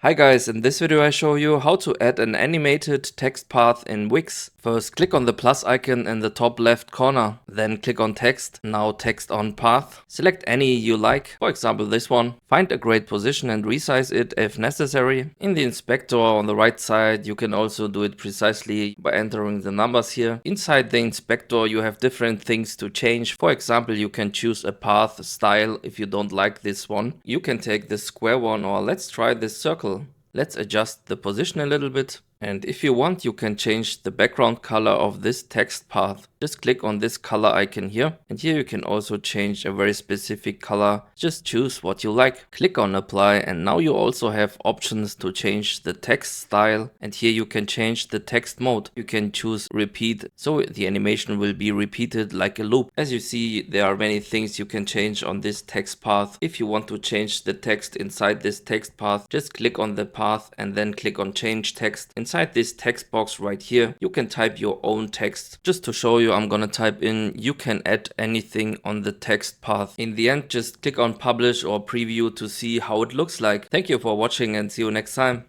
Hi guys, in this video I show you how to add an animated text path in Wix. First click on the plus icon in the top left corner, then click on text, now text on path. Select any you like, for example this one. Find a great position and resize it if necessary. In the inspector on the right side you can also do it precisely by entering the numbers here. Inside the inspector you have different things to change. For example, you can choose a path style if you don't like this one. You can take this square one, or let's try this circle. Let's adjust the position a little bit. And if you want, you can change the background color of this text path. Just click on this color icon here. And here you can also change a very specific color. Just choose what you like. Click on apply, and now you also have options to change the text style. And here you can change the text mode. You can choose repeat, so the animation will be repeated like a loop. As you see, there are many things you can change on this text path. If you want to change the text inside this text path, just click on the path and then click on change text. Inside this text box right here, you can type your own text. Just to show you, I'm gonna type in, you can add anything on the text path. In the end, just click on publish or preview to see how it looks like. Thank you for watching and see you next time.